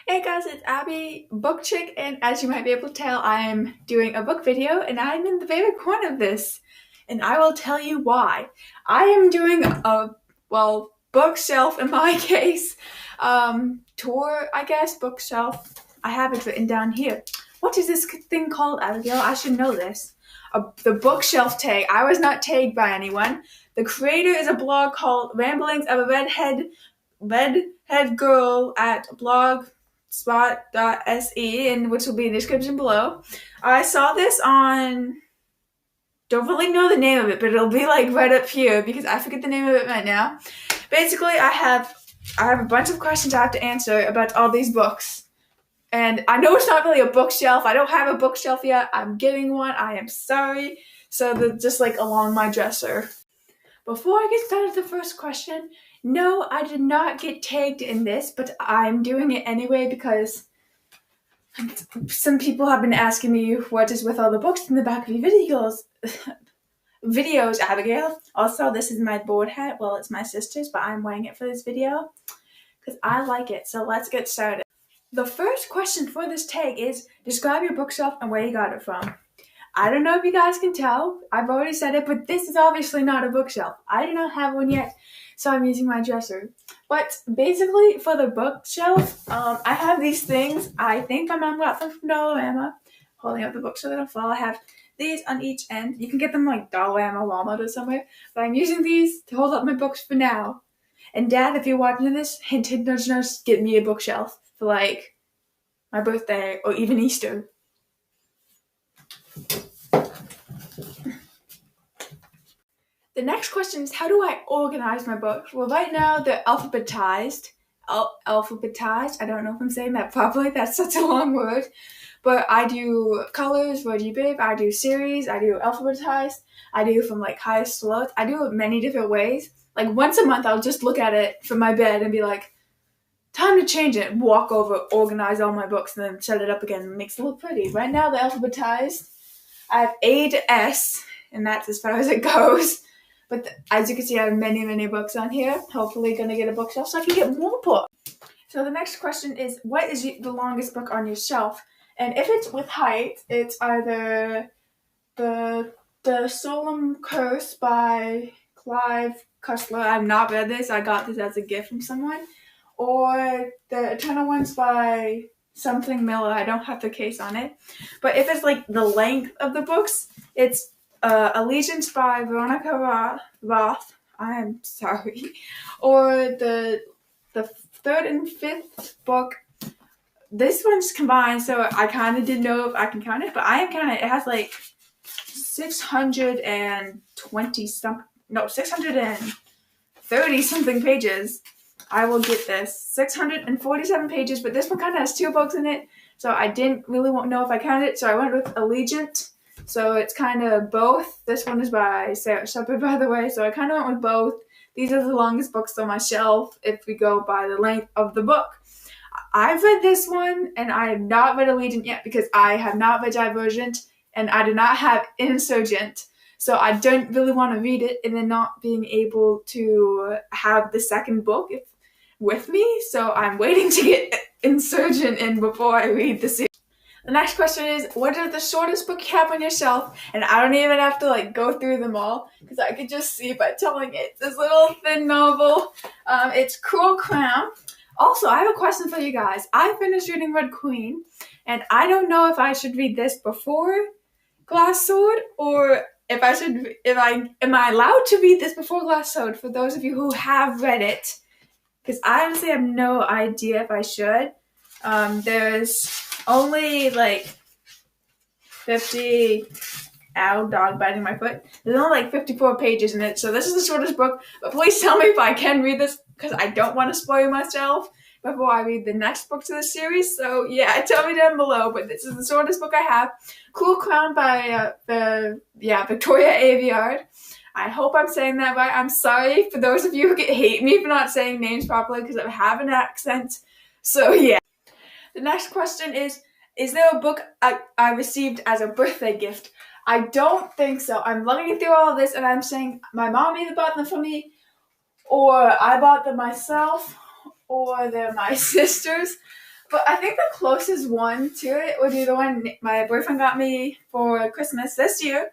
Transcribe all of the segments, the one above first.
Hey guys, it's Abby, Bookchic, and as you might be able to tell, I'm doing a book video, and I'm in the very corner of this, and I will tell you why. I am doing bookshelf in my case, tour, I guess, bookshelf. I have it written down here. What is this thing called, Abigail? I should know this. The bookshelf tag. I was not tagged by anyone. The creator is a blog called Ramblings of a Redhead Girl at blogspot.se, and which will be in the description below. I saw this on, don't really know the name of it, but it'll be like right up here because I forget the name of it right now. Basically, I have a bunch of questions I have to answer about all these books. And I know it's not really a bookshelf. I don't have a bookshelf yet. I'm getting one. I am sorry. So they're just like along my dresser. Before I get started with the first question, no, I did not get tagged in this, but I'm doing it anyway because some people have been asking me what is with all the books in the back of your videos, Abigail. Also, this is my board hat. Well, it's my sister's, but I'm wearing it for this video because I like it. So let's get started. The first question for this tag is, describe your bookshelf and where you got it from. I don't know if you guys can tell. I've already said it, but this is obviously not a bookshelf. I do not have one yet, so I'm using my dresser. But basically, for the bookshelf, I have these things. I think my mom got them from Dollarama. Holding up the books so they don't fall. I have these on each end. You can get them like Dollarama, Walmart, or somewhere. But I'm using these to hold up my books for now. And Dad, if you're watching this, hint, hint, nudge, nudge, get me a bookshelf for like my birthday or even Easter. The next question is, how do I organize my books? Well, right now they're alphabetized. Alphabetized. I don't know if I'm saying that properly. That's such a long word. But I do colors, Word You Babe. I do series. I do alphabetized. I do from like highest to lowest. I do it many different ways. Like once a month, I'll just look at it from my bed and be like, time to change it. Walk over, organize all my books, and then set it up again. It makes it look pretty. Right now, they're alphabetized. I have A to S, and that's as far as it goes. But as you can see, I have many, many books on here. Hopefully going to get a bookshelf so I can get more books. So the next question is, what is the longest book on your shelf? And if it's with height, it's either the Solemn Curse by Clive Cussler. I've not read this. I got this as a gift from someone. Or the Eternal Ones by something Miller. I don't have the case on it. But if it's like the length of the books, it's Allegiance by Veronica Roth. I'm sorry. Or the third and fifth book. This one's combined, so I kind of didn't know if I can count it, but I am counting it. It has like 630 something pages. I will get this. 647 pages, but this one kind of has two books in it, so I didn't really know if I counted it, so I went with Allegiant. So it's kind of both. This one is by Sarah Shepard, by the way, so I kind of went with both. These are the longest books on my shelf if we go by the length of the book. I've read this one, and I have not read Allegiant yet because I have not read Divergent, and I do not have Insurgent. So I don't really want to read it and then not being able to have the second book with me. So I'm waiting to get Insurgent in before I read the series. The next question is, what is the shortest book you have on your shelf? And I don't even have to like go through them all because I could just see by telling it. This little thin novel. It's Cruel Crown. Also, I have a question for you guys. I finished reading Red Queen, and I don't know if I should read this before Glass Sword or am I allowed to read this before Glass Sword for those of you who have read it? Because I honestly have no idea if I should. There's only like 50. Ow, dog biting my foot. There's only like 54 pages in it, so this is the shortest book. But please tell me if I can read this because I don't want to spoil myself before I read the next book to the series. So yeah, tell me down below. But this is the shortest book I have. Cool Crown by Victoria Aveyard. I hope I'm saying that right. I'm sorry for those of you who hate me for not saying names properly because I have an accent. So yeah. The next question is there a book I received as a birthday gift? I don't think so. I'm looking through all of this and I'm saying my mom either bought them for me or I bought them myself or they're my sister's. But I think the closest one to it would be the one my boyfriend got me for Christmas this year.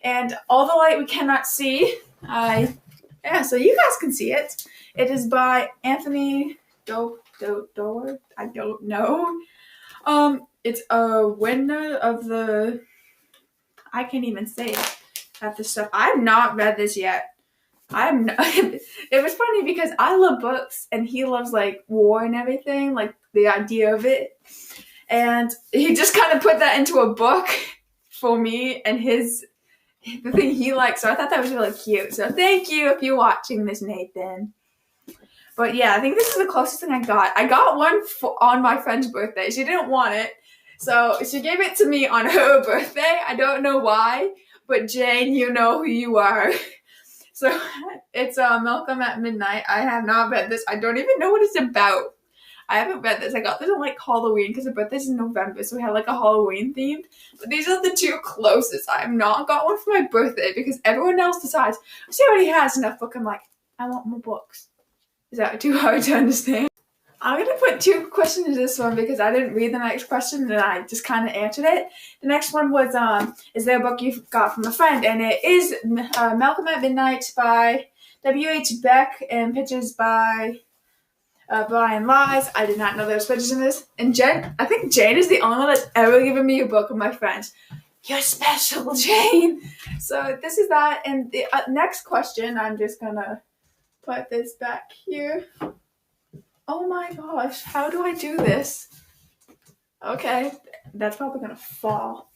And All the Light We Cannot See. So you guys can see it. It is by Anthony Doerr. I don't know. It's a winner of the. I can't even say half the stuff. I've not read this yet. It was funny because I love books and he loves like war and everything, like the idea of it. And he just kind of put that into a book for me and the thing he likes. So I thought that was really cute. So thank you if you're watching this, Nathan. But yeah, I think this is the closest thing I got. I got one on my friend's birthday. She didn't want it. So she gave it to me on her birthday. I don't know why. But Jane, you know who you are. So it's Malcolm at Midnight. I have not read this. I don't even know what it's about. I haven't read this. I got this on like Halloween because her birthday's in November, so we had like a Halloween themed. But these are the two closest. I have not got one for my birthday because everyone else decides, she already has enough book. I'm like, I want more books. Is that too hard to understand? I'm going to put 2 questions in this one because I didn't read the next question and I just kind of answered it. The next one was, is there a book you got from a friend? And it is Malcolm at Midnight by W.H. Beck and pictures by Brian Lies. I did not know there was pictures in this. And I think Jane is the only one that's ever given me a book of my friends. You're special, Jane! So this is that. And the next question, I'm just going to put this back here. Oh my gosh, how do I do this? Okay, that's probably gonna fall.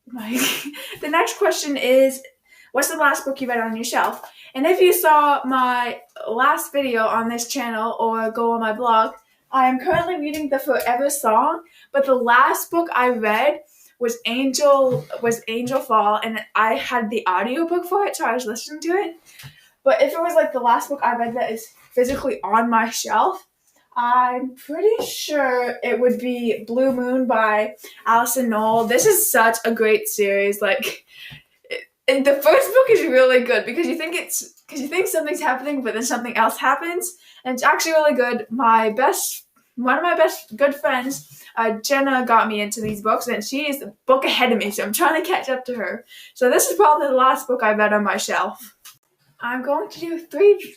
The next question is, what's the last book you read on your shelf? And if you saw my last video on this channel or go on my blog, I am currently reading the Forever Song, but the last book I read was Angel Fall, and I had the audiobook for it, so I was listening to it. But if it was like the last book I read that is physically on my shelf, I'm pretty sure it would be Blue Moon by Alison Noel. This is such a great series. Like, and the first book is really good because you think something's happening, but then something else happens, and it's actually really good. One of my best good friends, Jenna, got me into these books, and she is a book ahead of me, so I'm trying to catch up to her. So this is probably the last book I read on my shelf. I'm going to do 3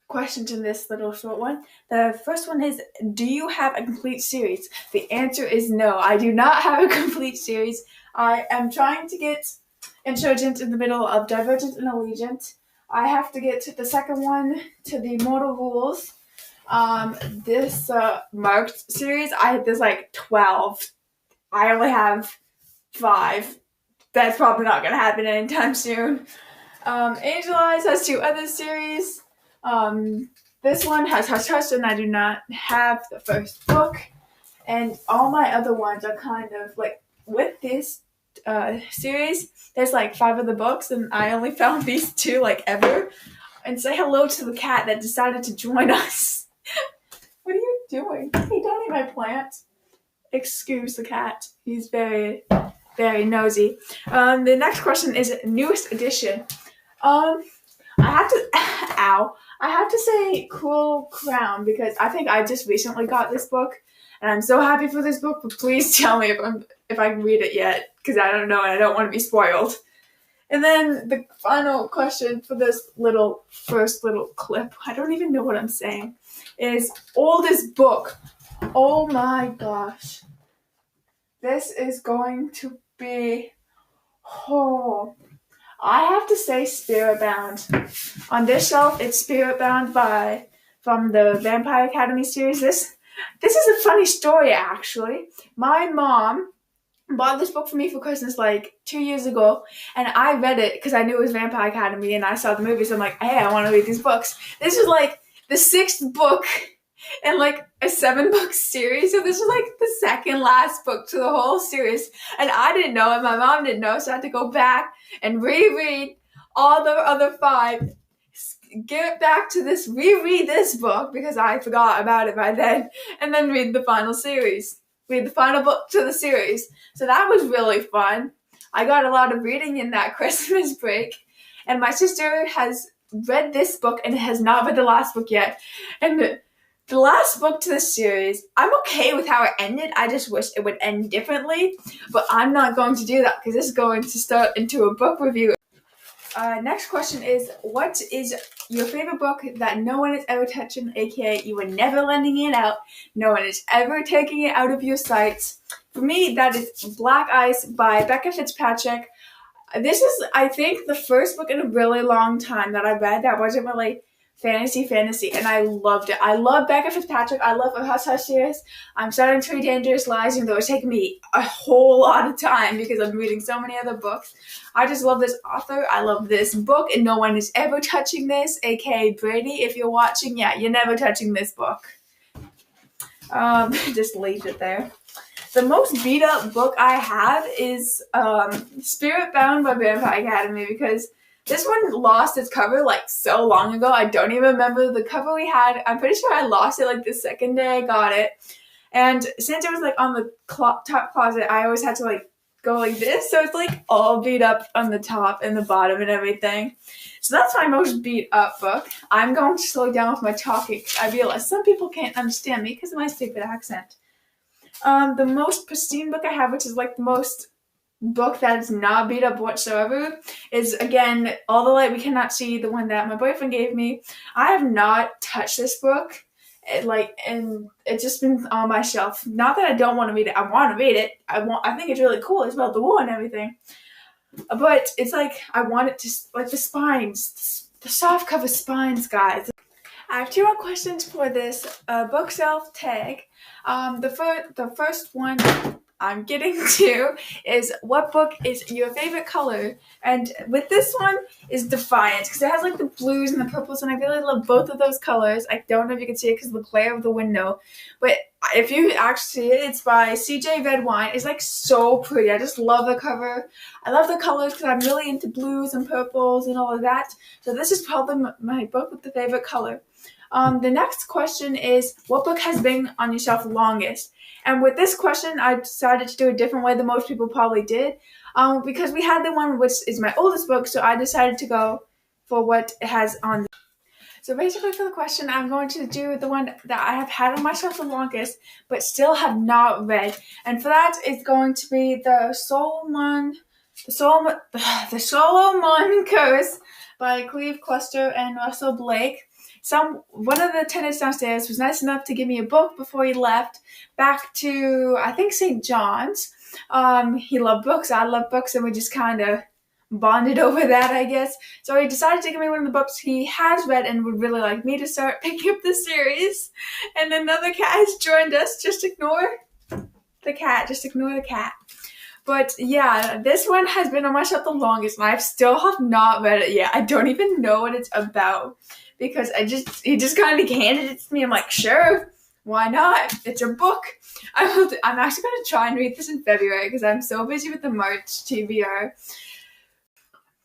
questions in this little short one. The first one is, do you have a complete series? The answer is no. I do not have a complete series. I am trying to get Insurgent in the middle of Divergent and Allegiant. I have to get the second one to the Mortal Rules. This Marked series, there's like 12. I only have 5. That's probably not going to happen anytime soon. Angel Eyes has 2 other series. This one has Hush Hush, and I do not have the first book. And all my other ones are kind of like, with this series, there's like 5 of the books, and I only found these 2 like ever. And say hello to the cat that decided to join us. What are you doing? Hey, don't eat my plant. Excuse the cat. He's very, very nosy. The next question is newest edition. I have to say Cruel Crown because I think I just recently got this book and I'm so happy for this book, but please tell me if I can read it yet because I don't know and I don't want to be spoiled. And then the final question for this first little clip, I don't even know what I'm saying, is oldest book. Oh my gosh. This is going to be, I have to say Spiritbound. On this shelf, it's Spiritbound from the Vampire Academy series. This is a funny story, actually. My mom bought this book for me for Christmas like 2 years ago, and I read it because I knew it was Vampire Academy, and I saw the movie, so I'm like, hey, I want to read these books. This is like the 6th book in like a 7-book series, so this was like the second last book to the whole series, and I didn't know, and my mom didn't know, so I had to go back and reread all the other 5, get back to reread this book because I forgot about it by then, and then read the final book to the series. So that was really fun. I got a lot of reading in that Christmas break, and my sister has read this book and has not read the last book yet, and The last book to the series, I'm okay with how it ended. I just wish it would end differently, but I'm not going to do that because this is going to start into a book review. Next question is, what is your favorite book that no one is ever touching, aka you were never lending it out, no one is ever taking it out of your sights? For me, that is Black Ice by Becca Fitzpatrick. This is, I think, the first book in a really long time that I read that wasn't really fantasy, and I loved it. I love Becca Fitzpatrick. I love her Hush series. I'm starting to read Dangerous Lies, even though it's taken me a whole lot of time because I'm reading so many other books. I just love this author. I love this book, and no one is ever touching this, aka Brady. If you're watching, yeah, you're never touching this book. Just leave it there. The most beat up book I have is Spirit Bound by Vampire Academy, because this one lost its cover like so long ago. I don't even remember the cover we had. I'm pretty sure I lost it like the second day I got it. And since it was like on the top closet, I always had to like go like this. So it's like all beat up on the top and the bottom and everything. So that's my most beat up book. I'm going to slow down with my talking. I realize some people can't understand me because of my stupid accent. The most pristine book I have, which is like the most book that is not beat up whatsoever, is again All the Light We Cannot See, the one that my boyfriend gave me. I have not touched this book, and it's just been on my shelf. Not that I don't want to read it. I want to read it. I think it's really cool. It's about the war and everything. But it's like I want it to, like, the spines, the soft cover spines, guys. I have 2 more questions for this bookshelf tag. The first one I'm getting to is, what book is your favorite color? And with this one is Defiance, because it has like the blues and the purples, and I really love both of those colors. I don't know if you can see it because of the glare of the window, but if you actually see it, it's by CJ Redwine. It's like so pretty. I just love the cover. I love the colors because I'm really into blues and purples and all of that. So this is probably my book with the favorite color. The next question is, what book has been on your shelf longest? And with this question, I decided to do a different way than most people probably did, because we had the one which is my oldest book, so I decided to go for what it has on. So basically for the question, I'm going to do the one that I have had on my shelf the longest, but still have not read. And for that, it's going to be the Solomon Curse by Cleve Cluster and Russell Blake. One of the tenants downstairs was nice enough to give me a book before he left back to, I think, St. John's. He loved books, I love books, and we just kind of bonded over that, I guess. So he decided to give me one of the books he has read and would really like me to start picking up the series. And another cat has joined us. Just ignore the cat. But yeah, this one has been on my shelf the longest, and I still have not read it yet. I don't even know what it's about, because he just kind of handed it to me. I'm like, sure, why not? It's a book. I'm actually going to try and read this in February because I'm so busy with the March TBR.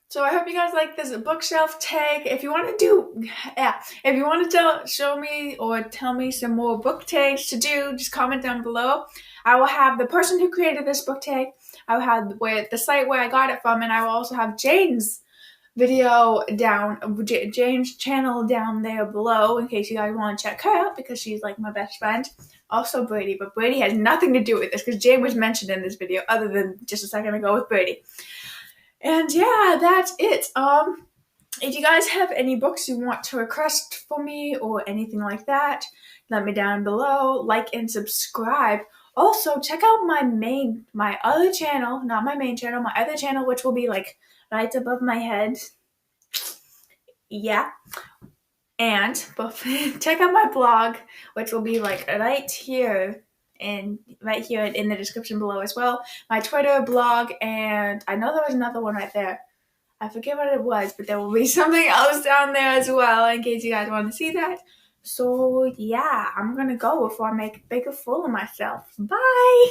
So I hope you guys like this bookshelf tag. If you want to show me or tell me some more book tags to do, just comment down below. I will have the person who created this book tag. I will have the site where I got it from, and I will also have Jane's Jane's channel down there below in case you guys want to check her out, because she's like my best friend. Also Brady, but Brady has nothing to do with this because Jane was mentioned in this video other than just a second ago with Brady. And yeah, that's it. If you guys have any books you want to request for me or anything like that, let me down below. Like and subscribe. Also, check out my other channel, not my main channel, my other channel, which will be like right above my head. Yeah. And check out my blog, which will be like right here in the description below as well. My Twitter blog, and I know there was another one right there. I forget what it was, but there will be something else down there as well in case you guys want to see that. So yeah, I'm gonna go before I make a bigger fool of myself. Bye!